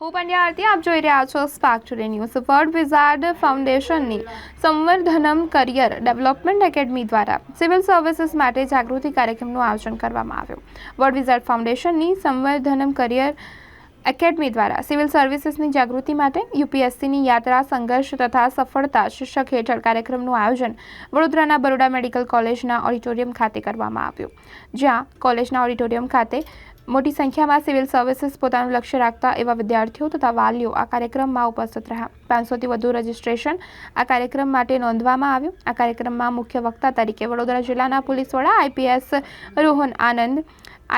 હું પંડ્યા આરતી આપ જોઈ રહ્યા છો Spark Today News. World Wizard ફાઉન્ડેશનની સંવર્ધનમ કરિયર ડેવલપમેન્ટ એકેડમી દ્વારા સિવિલ સર્વિસીસ માટે જાગૃતિ કાર્યક્રમનું આયોજન કરવામાં આવ્યું। વર્લ્ડ વિઝાર્ડ ફાઉન્ડેશનની સંવર્ધનમ કરિયર એકેડમી દ્વારા સિવિલ સર્વિસીસની જાગૃતિ માટે યુપીએસસીની યાત્રા સંઘર્ષ તથા સફળતા શીર્ષક હેઠળ કાર્યક્રમનું આયોજન વડોદરાના બરોડા મેડિકલ કોલેજના ઓડિટોરિયમ ખાતે કરવામાં આવ્યું, જ્યાં કોલેજના ઓડિટોરિયમ ખાતે મોટી સંખ્યામાં સિવિલ સર્વિસીસ પોતાનું લક્ષ્ય રાખતા એવા વિદ્યાર્થીઓ તથા વાલીઓ આ કાર્યક્રમમાં ઉપસ્થિત રહ્યા। 500થી વધુ રજિસ્ટ્રેશન આ કાર્યક્રમ માટે નોંધવામાં આવ્યું। આ કાર્યક્રમમાં મુખ્ય વક્તા તરીકે વડોદરા જિલ્લાના પોલીસ વડા આઈપીએસ રોહન આનંદ,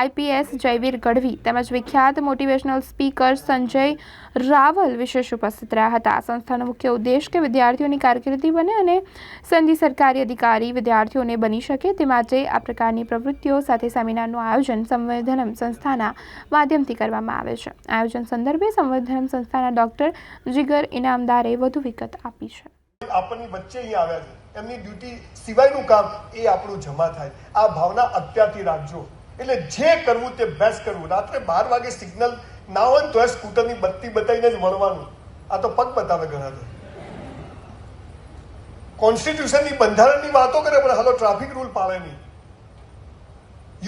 આઈપીએસ જયવીર ગઢવી તેમજ વિખ્યાત મોટિવેશનલ સ્પીકર સંજય રાવલ વિશેષ ઉપસ્થિત રહ્યા હતા। આ સંસ્થાનો મુખ્ય ઉદ્દેશ કે વિદ્યાર્થીઓની કારકિર્દી બને અને સંધિ સરકારી અધિકારી વિદ્યાર્થીઓને બની શકે તે માટે આ પ્રકારની પ્રવૃત્તિઓ સાથે સેમિનારનું આયોજન સંવર્ધનમ સંસ્થાના માધ્યમથી કરવામાં આવે છે। આયોજન સંદર્ભે સંવર્ધનમ સંસ્થાના ડોક્ટર જીગર ઇનામદારે વધુ વિગત આપી છે। આપણની વચ્ચે અહીં આવ્યા છે, એમની ડ્યુટી સિવાયનું કામ એ આપણું જમા થાય, આ ભાવના અત્યારથી રાખજો। એટલે જે કરવું તે બેસ્ટ કરવું। રાત્રે 12 વાગે સિગ્નલ ના હોય તો સ્કૂટરની બત્તી બતાવીને જ વળવાનું, આ તો પગ બતાવે ઘણા તો। કોન્સ્ટિટ્યુશનની બંધારણની વાતો કરે પણ હાલો ટ્રાફિક રૂલ પાળે નહીં।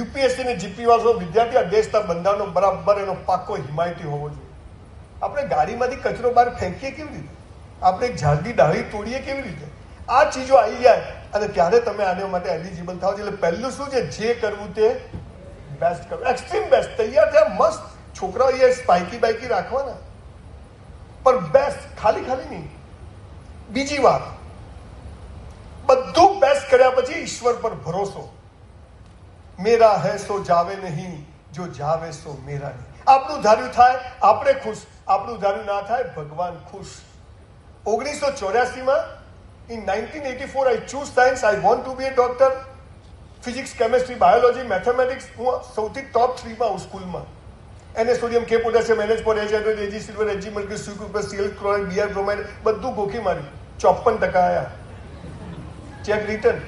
યુપીએસસી ને જીપી વાળો વિદ્યાર્થી આ દેશના બંધારણનો બરાબર એનો પાક્કો હિમાયતી હોવો જોઈએ। આપણે ગાડીમાંથી કચરો બહાર ફેંકીએ કેવી રીતે? આપણે એક ઝાડની ડાળી તોડીએ કેવી રીતે? આ ચીજો આવી જાય અને ત્યારે તમે આને માટે એલિજિબલ થાવ છો। એટલે પહેલું શું છે, જે કરવું તે બેસ્ટ કરો, એક્સ્ટ્રીમ બેસ્ટ। તૈયાર થયા મસ્ત છોકરાઓ એ સ્પાઇકી બાઇકી રાખવાના, પણ બેસ્ટ ખાલી નહીં। બીજી વાત, બધું બેસ્ટ કર્યા પછી ઈશ્વર પર ભરોસો। મેરા હૈ સો જાવે નહીં, જો જાવે સો મેરા નહીં। આપણું ધાર્યું થાય આપણે ખુશ, આપણું ધાર્યું ના થાય ભગવાન ખુશ। 1984માં in 1984 I choose science. I want to be a doctor. Physics, chemistry, biology, mathematics હું સૌથી ટોપ 3માં હું સ્કૂલમાં। NA sodium, K potassium, NH four H, AG silver, AG mercury, sucrose, CL chloride, BR bromide બધું ગોખી માર્યું, 54% આવ્યા। Cheque return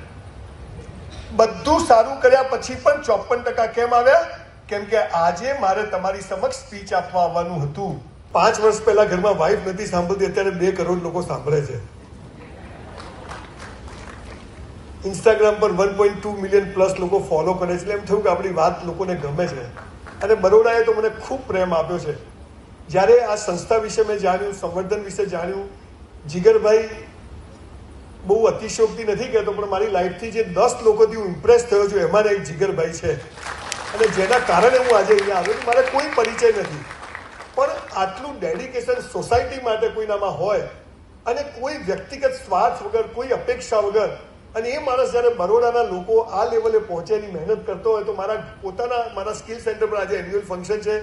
બધું સારું કર્યા પછી પણ 54% કેમ આવ્યા? કેમ કે આજે મારે તમારી સમક્ષ સ્પીચ આપવા આવવાનું હતું। 5 વર્ષ પહેલા ઘરમાં વાઇફ નથી સાંભળતી, અત્યારે 2 કરોડ લોકો સાંભળે છે। ઇન્સ્ટાગ્રામ પર 1.2 મિલિયન પ્લસ લોકો ફોલો કરે છે। એટલે એમ થયું કે આપણી વાત લોકોને ગમે છે અને બરોડાએ તો મને ખૂબ પ્રેમ આપ્યો છે। જ્યારે આ સંસ્થા વિશે મેં જાણ્યું, સંવર્ધન વિશે જાણ્યું, જીગરભાઈ બહુ અતિશયોક્તિ નથી કહેતો પણ મારી લાઈફથી જે 10 લોકોથી હું ઇમ્પ્રેસ થયો છું એમાં એક જીગરભાઈ છે અને જેના કારણે હું આજે અહીંયા આવ્યો છું। મારે કોઈ પરિચય નથી પણ આટલું ડેડિકેશન સોસાયટી માટે કોઈનામાં હોય અને કોઈ વ્યક્તિગત સ્વાર્થ વગર, કોઈ અપેક્ષા વગર, અને એ માણસ જ્યારે બરોડાના લોકો આ લેવલે પહોંચે એની મહેનત કરતો હોય તો મારા સ્કિલ સેન્ટર પર આજે એન્યુઅલ ફંક્શન છે,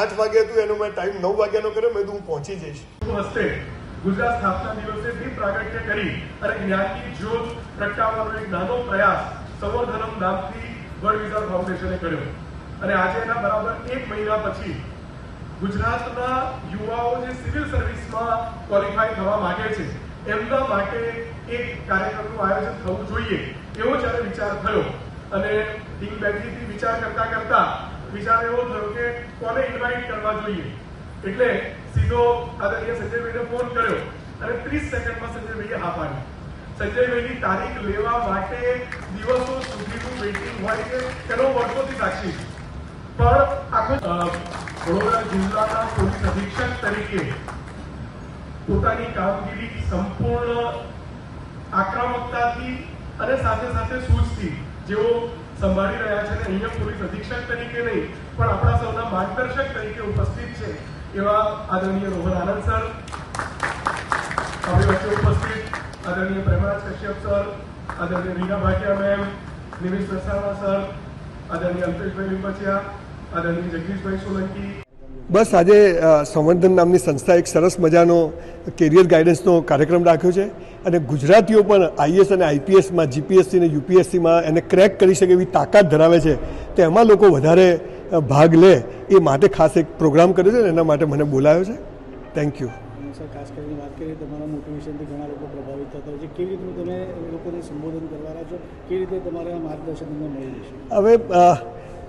8 વાગે હતું, એનો મેં ટાઈમ 9 વાગ્યાનો કર્યો, મેં હું પહોંચી જઈશ। ગુજરાત સ્થાપના દિવસે દીપ પ્રાગટ્ય કરી અને જ્ઞાનની જ્યોત પ્રગટાવવાનો એક નાનો પ્રયાસ સંવર્ધનમ નામથી વર્લ્ડ વિઝાર્ડ ફાઉન્ડેશને કર્યો અને આજે એના બરાબર 1 મહિના પછી ગુજરાતના યુવાઓ જે સિવિલ સર્વિસમાં ક્વોલિફાય થવા માંગે છે એમના માટે એક કાર્યક્રમનું આયોજન થવું જોઈએ એવો જ્યારે વિચાર થયો અને ટીમ બેઠીથી વિચાર કરતા વિચાર એવો થયો કે કોને ઇન્વાઇટ કરવા જોઈએ। એટલે સીધો આદરણીય સંજયભાઈને ફોન કર્યો અને 30 સેકન્ડમાં સંજયભાઈએ હા પાડી। સંજયભાઈની તારીખ લેવા માટે દિવસો સુધીનું વેઇટિંગ હોય છે તેનો વર્ષોથી સાક્ષી પણ આખો વડોદરા જિલ્લાના પોલીસ અધિક્ષક તરીકે પોતાની કામગીરી સંપૂર્ણ આક્રમકતાથી અને સાથે સૂઝથી જેઓ સંભાળી રહ્યા છે અને અહીંયા પોલીસ અધિક્ષક તરીકે નહીં પણ આપણા સૌના માર્ગદર્શક તરીકે ઉપસ્થિત છે એવા આદરણીય રોહન આનંદ સર, આપણી વચ્ચે ઉપસ્થિત આદરણીય પ્રેમરાજ કશ્યપ સર, આદરણીય રીના ભાટિયા મેમ, નિમિષ પ્રસારા સર, આદરણીય અલ્પેશભાઈ લીંબચિયા, આદરણીય જગદીશભાઈ સોલંકી। બસ આજે સંવર્ધન નામની સંસ્થા એક સરસ મજાનો કેરિયર ગાઈડન્સનો કાર્યક્રમ રાખ્યો છે અને ગુજરાતીઓ પણ આઈએસ અને આઈપીએસમાં, જીપીએસસી અને યુપીએસસીમાં એને ક્રેક કરી શકે એવી તાકાત ધરાવે છે તો એમાં લોકો વધારે ભાગ લે એ માટે ખાસ એક પ્રોગ્રામ કર્યો છે અને એના માટે મને બોલાયો છે। Thank you sir. ખાસ કરીને વાત કરીએ તમારા મોટિવેશનથી ઘણા લોકો પ્રભાવિત થતા હોય છે, કેવી રીતે તમે લોકોને સંબોધન કરવાના છો, કેવી રીતે તમારે માર્ગદર્શન તમને મળી જશે? હવે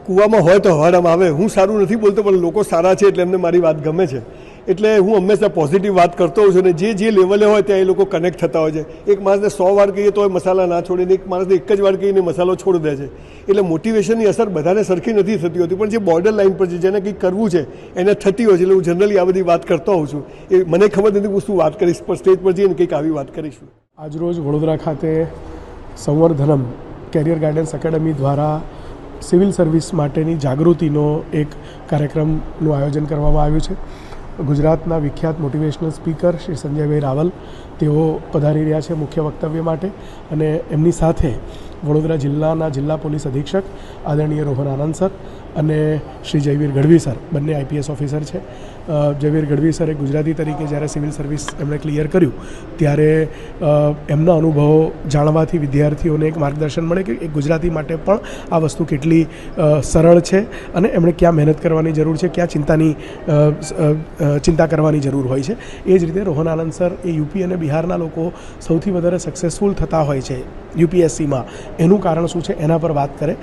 કૂવામાં હોય તો હવાડામાં આવે, હું સારું નથી બોલતો પણ લોકો સારા છે એટલે એમને મારી વાત ગમે છે એટલે હું હંમેશા પોઝિટિવ વાત કરતો હોઉં છું અને જે લેવલે હોય ત્યાં એ લોકો કનેક્ટ થતા હોય છે. એક માણસને 100 વાર કહીએ તો મસાલા ના છોડીને એક માણસને એક જ વાર કહીને મસાલો છોડી દે છે. એટલે મોટિવેશનની અસર બધાને સરખી નથી થતી હોતી, પણ જે બોર્ડર લાઇન પર છે, જેને કંઈક કરવું છે એને થતી હોય છે. એટલે હું જનરલી આ બધી વાત કરતો હોઉં છું. એ મને ખબર નથી હું શું વાત કરીશ, પણ સ્ટેજ પર જઈને કંઈક આવી વાત કરીશું. આજરોજ વડોદરા ખાતે સંવર્ધનમ કેરિયર ગાઈડન્સ એકેડમી દ્વારા સિવિલ સર્વિસ માટેની જાગૃતિનો એક કાર્યક્રમનું આયોજન કરવામાં આવ્યું છે. ગુજરાતના વિખ્યાત મોટિવેશનલ સ્પીકર શ્રી સંજયભાઈ રાવલ તેઓ પધારી રહ્યા છે મુખ્ય વક્તવ્ય માટે, અને એમની સાથે વડોદરા જિલ્લાના જિલ્લા પોલીસ અધિક્ષક આદરણીય રોહન આનંદ સર અને શ્રી જયવીર ગઢવી સર, બંને આઈપીએસ ઓફિસર છે. જયવીર ગઢવી સરે ગુજરાતી તરીકે જ્યારે સિવિલ સર્વિસ એમણે ક્લિયર કર્યું ત્યારે એમના અનુભવો જાણવાથી વિદ્યાર્થીઓને એક માર્ગદર્શન મળે કે એક ગુજરાતી માટે પણ આ વસ્તુ કેટલી સરળ છે અને એમણે ક્યાં મહેનત કરવાની જરૂર છે, ક્યાં ચિંતા કરવાની જરૂર હોય છે. એ જ રીતે રોહન આનંદ સર એ યુપી અને બિહારના લોકો સૌથી વધારે સક્સેસફુલ થતા હોય છે યુપીએસસીમાં, એનું કારણ શું છે એના પર વાત કરે.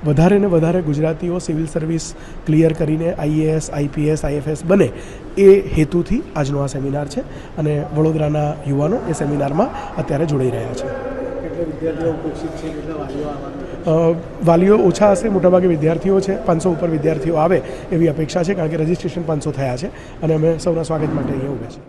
વધારે ને વધારે ગુજરાતીઓ સિવિલ સર્વિસ ક્લિયર કરીને આઈએએસ, આઈપીએસ, આઈએફએસ બને એ હેતુથી આજનો આ સેમિનાર છે, અને વડોદરાના યુવાનો એ સેમિનારમાં અત્યારે જોડાઈ રહ્યા છે. કેટલા વિદ્યાર્થીઓ ઉપસ્થિત છે, કેટલા વાલીઓ આવવાના? વાલીઓ ઓછા હશે, મોટાભાગે વિદ્યાર્થીઓ છે. 500 ઉપર વિદ્યાર્થીઓ આવે એવી અપેક્ષા છે, કારણ કે રજિસ્ટ્રેશન 500 થયા છે અને અમે સૌના સ્વાગત માટે અહીંયા ઊભા છીએ.